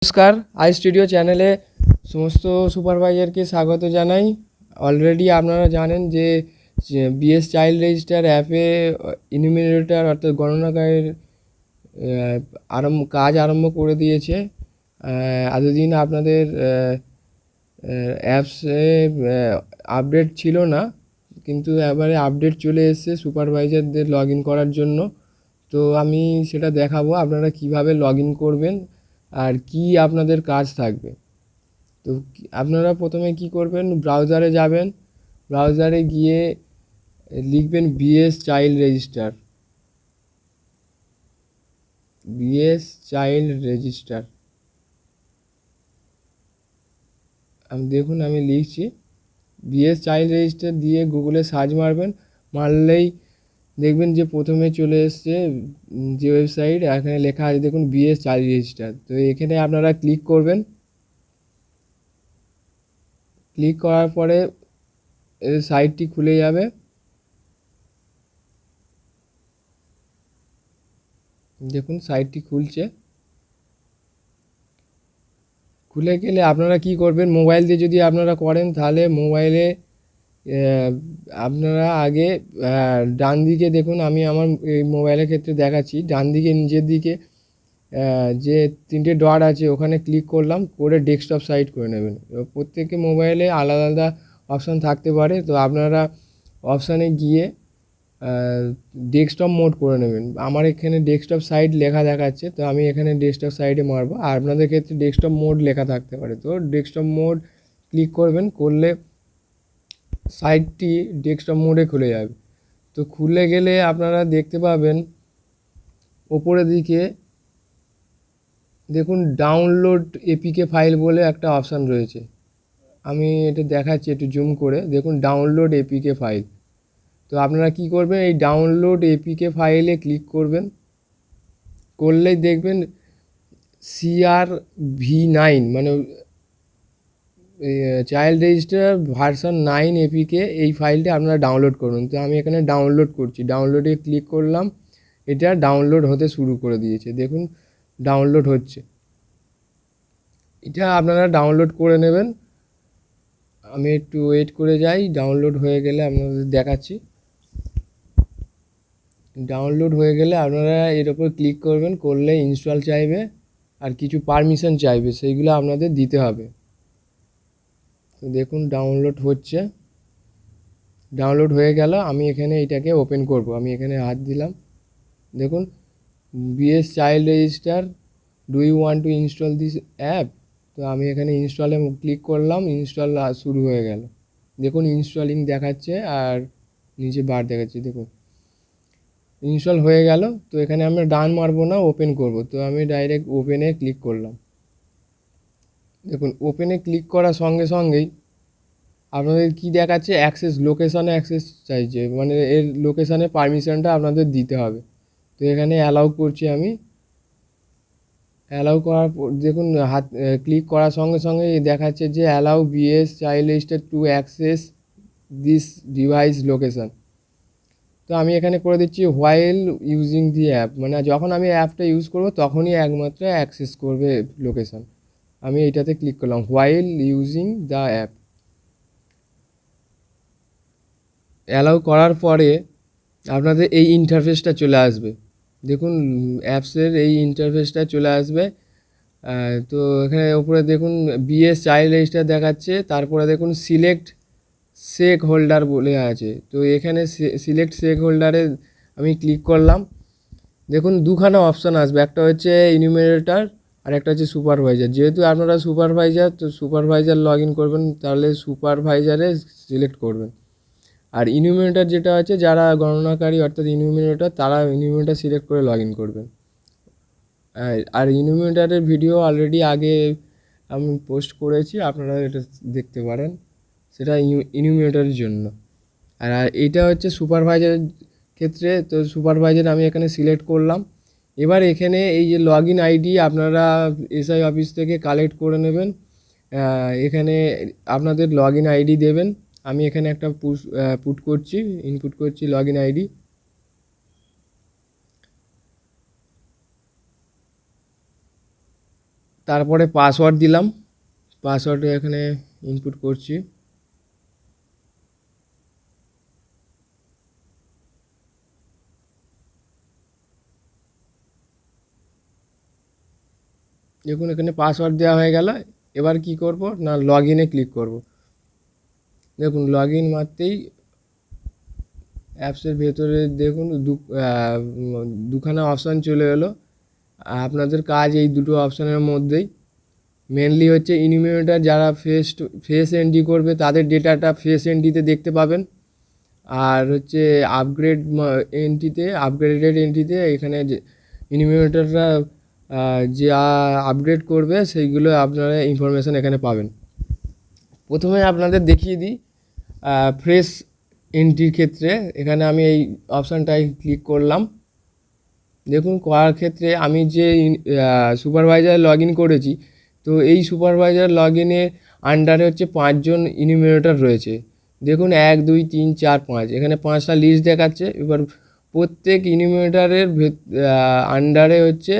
নমস্কার, istudio চ্যানেলে সমস্ত সুপারভাইজারকে স্বাগত জানাই। অলরেডি আপনারা জানেন যে bschildregister অ্যাপে ইনুমিনেটর অর্থাৎ গণনাকারীর কাজ আরম্ভ করে দিয়েছে। এতদিন আপনাদের অ্যাপসে আপডেট ছিল না, কিন্তু এবারে আপডেট চলে এসেছে সুপারভাইজারদের লগ ইন করার জন্য। তো আমি সেটা দেখাবো আপনারা কিভাবে লগ ইন করবেন আর কি আপনাদের কাজ থাকবে। তো আপনারা প্রথমে কি করবেন, ব্রাউজারে যাবেন, ব্রাউজারে গিয়ে লিখবেন bschildregister, bschildregister। দেখুন আমি লিখছি bschildregister দিয়ে গুগলে সার্চ মারবেন, মারলেই দেখবেন যে প্রথমে চলে এসছে যে ওয়েবসাইট, এখানে লেখা আছে দেখুন bschildregister। তো এখানে আপনারা ক্লিক করবেন। ক্লিক করার পরে সাইটটি খুলে যাবে। দেখুন সাইটটি খুলছে। খুলে গেলে আপনারা কি করবেন, মোবাইল দিয়ে যদি আপনারা করেন তাহলে মোবাইলে আপনারা আগে ডান দিকে দেখুন, আমি আমার এই মোবাইলের ক্ষেত্রে দেখাচ্ছি, ডান দিকে নিচের দিকে যে তিনটে ডট আছে ওখানে ক্লিক করলাম, করে ডেস্কটপ সাইট করে নেবেন। প্রত্যেকে মোবাইলে আলাদা আলাদা অপশান থাকতে পারে, তো আপনারা অপশানে গিয়ে ডেস্কটপ মোড করে নেবেন। আমার এখানে ডেস্কটপ সাইট লেখা দেখাচ্ছে, তো আমি এখানে ডেস্কটপ সাইটে মারবো, আর আপনাদের ক্ষেত্রে ডেস্কটপ মোড লেখা থাকতে পারে। তো ডেস্কটপ মোড ক্লিক করবেন, করলে সাইটটি ডেস্কটপ মোডে খুলে যাবে। তো খুলে গেলে আপনারা দেখতে পাবেন ওপরের দিকে দেখুন ডাউনলোড এপিকে ফাইল বলে একটা অপশান রয়েছে। আমি এটা দেখাচ্ছি একটু জুম করে, দেখুন ডাউনলোড এপিকে ফাইল। তো আপনারা কি করবেন, এই ডাউনলোড এপিকে ফাইলে ক্লিক করবেন, করলেই দেখবেন CRV9 মানে চাইল্ড রেজিস্টার ভার্সন 9 এপিকে, এই ফাইলটা আপনারা ডাউনলোড করুন। তো আমি এখানে ডাউনলোড করছি, ডাউনলোডে ক্লিক করলাম, এটা ডাউনলোড হতে শুরু করে দিয়েছে। দেখুন ডাউনলোড হচ্ছে, এটা আপনারা ডাউনলোড করে নেবেন। আমি একটু ওয়েট করে যাই, ডাউনলোড হয়ে গেলে আপনাদের দেখাচ্ছি। ডাউনলোড হয়ে গেলে আপনারা এর ওপর ক্লিক করবেন, করলে ইনস্টল চাইবে আর কিছু পারমিশন চাইবে, সেইগুলো আপনাদের দিতে হবে। তো দেখুন ডাউনলোড হচ্ছে, ডাউনলোড হয়ে গেল। আমি এখানে এটাকে ওপেন করব, আমি এখানে হাত দিলাম, দেখুন bschildregister, do you want to install this app. তো আমি এখানে ইনস্টলে ক্লিক করলাম, ইনস্টল শুরু হয়ে গেল। দেখুন ইনস্টলিং দেখাচ্ছে আর নিচে বার দেখাচ্ছে, দেখুন ইনস্টল হয়ে গেল। তো এখানে আমরা ডান মারবো না, ওপেন করব। তো আমি ডাইরেক্ট ওপেনে ক্লিক করলাম। দেখুন ওপেনে ক্লিক করার সঙ্গে সঙ্গেই আপনাদের কি দেখাচ্ছে, অ্যাক্সেস, লোকেশানে অ্যাক্সেস চাইছে, মানে এর লোকেশানে পারমিশনটা আপনাদের দিতে হবে। তো এখানে অ্যালাউ করছি আমি। অ্যালাউ করার পর দেখুন হাত ক্লিক করার সঙ্গে সঙ্গে দেখাচ্ছে যে allow bschildregister to access this device location. তো আমি এখানে করে দিচ্ছি হোয়াইল ইউজিং দি অ্যাপ, মানে যখন আমি অ্যাপটা ইউজ করব তখনই একমাত্র অ্যাক্সেস করবে লোকেশান। আমি এইটাতে ক্লিক করলাম, while using the app. Allow করার পরে আপনাদের এই ইন্টারফেসটা চলে আসবে। দেখুন অ্যাপসের এই ইন্টারফেসটা চলে আসবে। তো এখানে উপরে দেখুন bschildregister দেখাচ্ছে, তারপরে দেখুন সিলেক্ট স্টেক হোল্ডার বলে আছে। তো এখানে সিলেক্ট স্টেক হোল্ডারে আমি ক্লিক করলাম। দেখুন দুখানা অপশান আসবে, একটা হচ্ছে ইনুমিনেটর আর একটা হচ্ছে সুপারভাইজার। যেহেতু আপনারা সুপারভাইজার, তো সুপারভাইজার লগ ইন করবেন, তাহলে সুপারভাইজারে সিলেক্ট করবেন। আর ইনুমিনেটর যেটা আছে, যারা গণনাকারী অর্থাৎ ইনুমিনেটর, তারা ইনুমিনেটর সিলেক্ট করে লগ ইন করবেন। আর ইনুমিনেটরের ভিডিও অলরেডি আগে আমি পোস্ট করেছি, আপনারা এটা দেখতে পারেন, সেটা ইনুমিনেটরের জন্য। আর এইটা হচ্ছে সুপারভাইজারের ক্ষেত্রে। তো সুপারভাইজার আমি এখানে সিলেক্ট করলাম। এবার এখানে এই যে লগ ইন আইডি আপনারা এসআই অফিস থেকে কালেক্ট করে নেবেন। এখানে আপনাদের লগ ইন আইডি দেবেন। আমি এখানে একটা পুট করছি, ইনপুট করছি লগ ইন আইডি। তারপরে পাসওয়ার্ড দিলাম, পাসওয়ার্ড এখানে ইনপুট করছি। দেখুন এখানে পাসওয়ার্ড দেওয়া হয়ে গেল। এবার কি করব না, লগ ইনে ক্লিক করব। দেখুন লগ ইন মারতেই অ্যাপসের ভেতরে দেখুন দুখানা অপশান চলে এলো। আপনাদের কাজ এই দুটো অপশানের মধ্যেই। মেনলি হচ্ছে ইনিমিনেটর যারা ফেস এন্ট্রি করবে তাদের ডেটাটা ফেস এন্ট্রিতে দেখতে পাবেন। আর হচ্ছে আপগ্রেডেড এন্ট্রিতে এখানে যে ইনিমিনেটররা যা আপগ্রেড করবে সেইগুলো আপনারা ইনফরমেশান এখানে পাবেন। প্রথমে আপনাদের দেখিয়ে দিই ফ্রেশ এন্ট্রির ক্ষেত্রে এখানে আমি এই অপশানটায় ক্লিক করলাম। দেখুন করার ক্ষেত্রে আমি যে সুপারভাইজার লগ ইন করেছি, তো এই সুপারভাইজার লগ ইনের আন্ডারে হচ্ছে 5 জন ইনিমিনেটর রয়েছে। দেখুন 1 2 3 4 5 এখানে 5টা লিস্ট দেখাচ্ছে। এবার প্রত্যেক ইনিমিনেটরের আন্ডারে হচ্ছে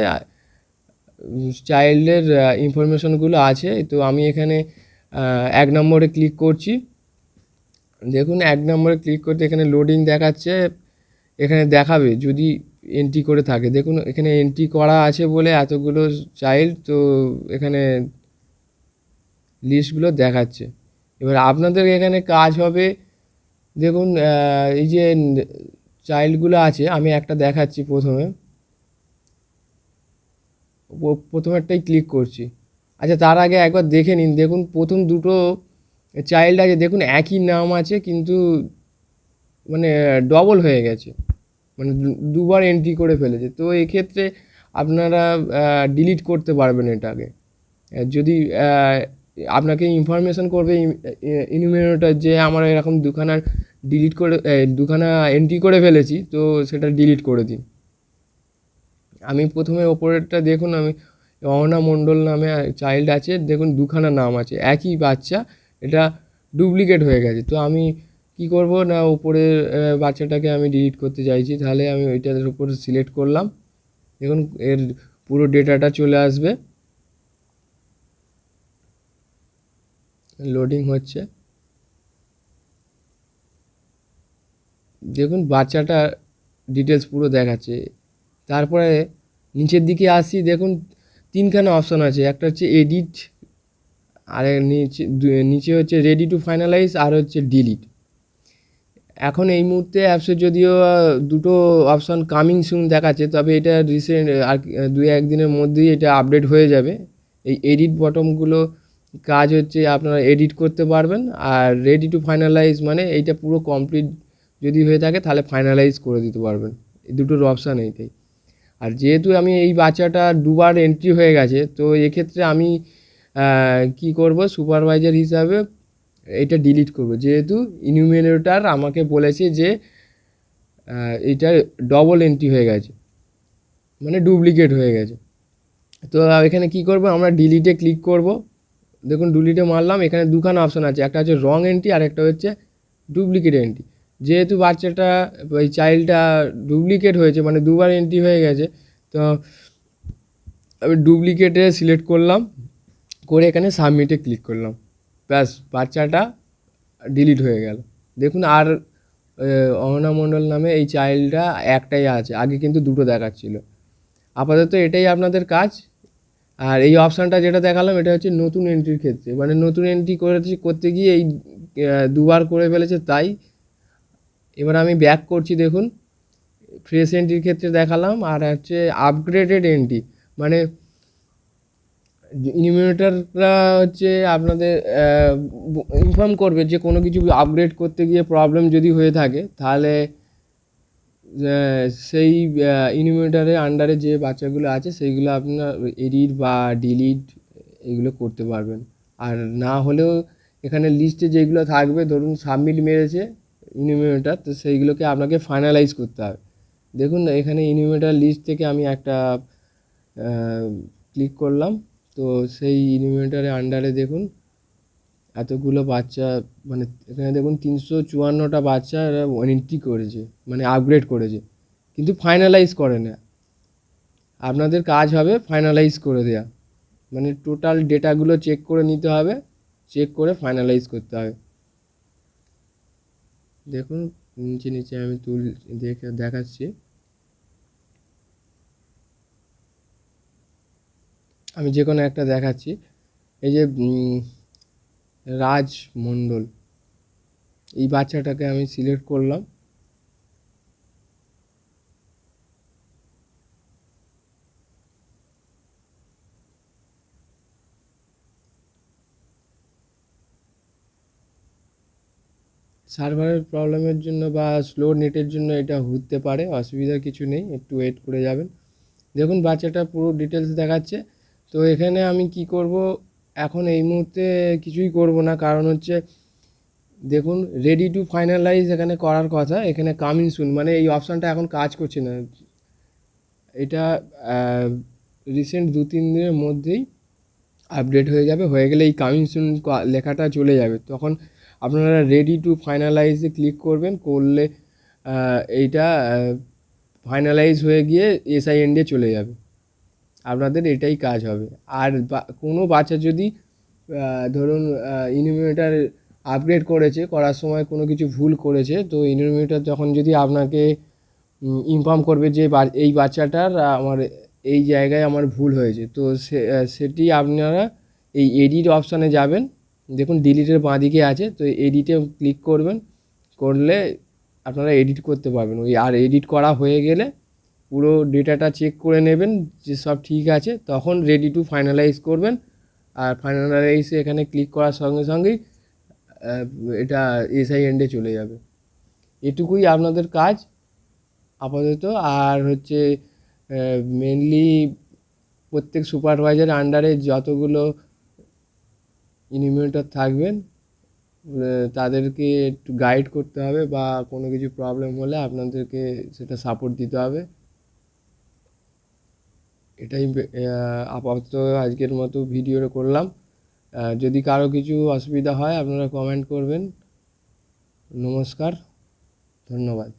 চাইল্ডের ইনফরমেশনগুলো আছে। তো আমি এখানে 1 নম্বরে ক্লিক করছি। দেখুন 1 নম্বরে ক্লিক করতে এখানে লোডিং দেখাচ্ছে, এখানে দেখাবে যদি এন্ট্রি করে থাকে। দেখুন এখানে এন্ট্রি করা আছে বলে এতগুলো চাইল্ড, তো এখানে লিস্টগুলো দেখাচ্ছে। এবার আপনাদের এখানে কাজ হবে, দেখুন এই যে চাইল্ডগুলো আছে আমি একটা দেখাচ্ছি। প্রথমেরটাই ক্লিক করছি। আচ্ছা তার আগে একবার দেখে নিন। দেখুন প্রথম দুটো চাইল্ড আছে, দেখুন একই নাম আছে কিন্তু মানে ডবল হয়ে গেছে, মানে দুবার এন্ট্রি করে ফেলেছে। তো এক্ষেত্রে আপনারা ডিলিট করতে পারবেন এটাকে। যদি আপনাকে ইনফরমেশান করবে ইনিমিনেটর যে আমার এরকম দুখানা এন্ট্রি করে ফেলেছি, তো সেটা ডিলিট করে দিন। আমি প্রথমে ওপরেরটা দেখুন, আমি অহনা মণ্ডল নামে চাইল্ড আছে, দেখুন দুখানা নাম আছে একই বাচ্চা, এটা ডুপ্লিকেট হয়ে গেছে। তো আমি কি করব না, উপরের বাচ্চাটাকে আমি ডিলিট করতে চাইছি, তাহলে আমি ওইটার উপর সিলেক্ট করলাম। দেখুন এর পুরো ডেটাটা চলে আসবে, লোডিং হচ্ছে। দেখুন বাচ্চাটা ডিটেলস পুরো দেখাচ্ছে। তারপরে নিচের দিকে আসি, দেখুন 3খানা অপশান আছে, একটা হচ্ছে এডিট, আর নিচে হচ্ছে রেডি টু ফাইনালাইজ, আর হচ্ছে ডিলিট। এখন এই মুহূর্তে অ্যাপসে যদিও দুটো অপশান কামিং সুন দেখাচ্ছে, তবে এটা রিসেন্ট আর 2-1 দিনের মধ্যেই এটা আপডেট হয়ে যাবে। এই এডিট বটমগুলো কাজ হচ্ছে আপনারা এডিট করতে পারবেন, আর রেডি টু ফাইনালাইজ মানে এইটা পুরো কমপ্লিট যদি হয়ে থাকে তাহলে ফাইনালাইজ করে দিতে পারবেন। এই দুটোর অপশান এইটাই। আর যেহেতু আমি এই বাচ্চাটা দুবার এন্ট্রি হয়ে গেছে, তো এক্ষেত্রে আমি কি করব, সুপারভাইজার হিসাবে এটা ডিলিট করব, যেহেতু ইনিমিনেটর আমাকে বলেছে যে এটা ডবল এন্ট্রি হয়ে গেছে, মানে ডুপ্লিকেট হয়ে গেছে। তো এখানে কি করব, আমরা ডিলিটে ক্লিক করব। দেখুন ডিলিটে মারলাম, এখানে দুখানা অপশান আছে, একটা হচ্ছে রং এন্ট্রি আর একটা হচ্ছে ডুপ্লিকেট এন্ট্রি। যেহেতু বাচ্চাটা ওই চাইল্ডটা ডুপ্লিকেট হয়েছে, মানে দুবার এন্ট্রি হয়ে গেছে, তো আমি ডুপ্লিকেটে সিলেক্ট করলাম, করে এখানে সাবমিটে ক্লিক করলাম। ব্যাস বাচ্চাটা ডিলিট হয়ে গেল। দেখুন আর অহনা মণ্ডল নামে এই চাইল্ডটা একটাই আছে, আগে কিন্তু দুটো দেখাচ্ছিল। আপাতত এটাই আপনাদের কাজ। আর এই অপশানটা যেটা দেখালাম এটা হচ্ছে নতুন এন্ট্রির ক্ষেত্রে, মানে নতুন এন্ট্রি করতে গিয়ে এই দুবার করে ফেলেছে তাই। এবার আমি ব্যাক করছি। দেখুন ফ্রেশ এন্ট্রির ক্ষেত্রে দেখালাম, আর হচ্ছে আপগ্রেডেড এন্ট্রি মানে ইনিমিনেটররা হচ্ছে আপনাদের ইনফর্ম করবে যে কোনো কিছু আপগ্রেড করতে গিয়ে প্রবলেম যদি হয়ে থাকে, তাহলে সেই ইনিমিনেটরের আন্ডারে যে বাচ্চাগুলো আছে সেইগুলো আপনার এডিট বা ডিলিট এগুলো করতে পারবেন। আর না হলেও এখানে লিস্টে যেগুলো থাকবে, ধরুন সাবমিট মেরেছে ইনিমিনেটর, তো সেইগুলোকে আপনাকে ফাইনালাইজ করতে হবে। দেখুন এখানে ইনিমিনেটর লিস্ট থেকে আমি একটা ক্লিক করলাম, তো সেই ইনিমিনেটরের আন্ডারে দেখুন এতগুলো বাচ্চা, মানে এখানে দেখুন 354টা বাচ্চা এরা এন্ট্রি করেছে, মানে আপগ্রেড করেছে, কিন্তু ফাইনালাইজ করে না। আপনাদের কাজ হবে ফাইনালাইজ করে দেওয়া। মানে টোটাল ডেটাগুলো চেক করে নিতে হবে, চেক করে ফাইনালাইজ করতে হবে। দেখুন নিচে নিচে আমি দেখাচ্ছি। আমি যে কোনো একটা দেখাচ্ছি। এই যে রাজ মণ্ডল, এই বাচ্চাটাকে আমি সিলেক্ট করলাম। সার্ভারের প্রবলেমের জন্য বা স্লো নেটের জন্য এটা হতে পারে, অসুবিধার কিছু নেই, একটু ওয়েট করে যাবেন। দেখুন বাচ্চাটা পুরো ডিটেলস দেখাচ্ছে। তো এখানে আমি কি করব, এখন এই মুহূর্তে কিছুই করব না, কারণ হচ্ছে দেখুন রেডি টু ফাইনালাইজ এখানে করার কথা, এখানে কামিং সুন মানে এই অপশানটা এখন কাজ করছে না। এটা রিসেন্ট 2-3 দিনের মধ্যেই আপডেট হয়ে যাবে, হয়ে গেলে এই কামিং সুন লেখাটা চলে যাবে। তখন আপনারা রেডি টু ফাইনালাইজে ক্লিক করবেন, করলে এইটা ফাইনালাইজ হয়ে গিয়ে এসআইএনডে চলে যাবে। আপনাদের এটাই কাজ হবে। আর কোনো বাচ্চা যদি ধরুন ইনুমিনেটর আপগ্রেড করেছে, করার সময় কোনো কিছু ভুল করেছে, তো ইনুমিনেটর যখন যদি আপনাকে ইনফর্ম করবে যে এই বাচ্চাটার আমার এই জায়গায় আমার ভুল হয়েছে, তো সেটি আপনারা এই এডিট অপশানে যাবেন। দেখুন ডিলিটের বাঁদিকে আছে, তো এডিটে ক্লিক করবেন, করলে আপনারা এডিট করতে পারবেন। আর এডিট করা হয়ে গেলে পুরো ডেটাটা চেক করে নেবেন যে সব ঠিক আছে, তখন রেডি টু ফাইনালাইজ করবেন। আর ফাইনালাইজে এখানে ক্লিক করার সঙ্গে সঙ্গেই এটা এসআইএনডে চলে যাবে। এটুকুই আপনাদের কাজ আপাতত। আর হচ্ছে মেনলি প্রত্যেক সুপারভাইজার আন্ডারে যতগুলো ইনিমিনেটর থাকবেন তাদেরকে একটু গাইড করতে হবে, বা কোনো কিছু প্রবলেম হলে আপনাদেরকে সেটা সাপোর্ট দিতে হবে। এটাই আপাতত আজকের মতো ভিডিও করলাম। যদি কারো কিছু অসুবিধা হয় আপনারা কমেন্ট করবেন। নমস্কার, ধন্যবাদ।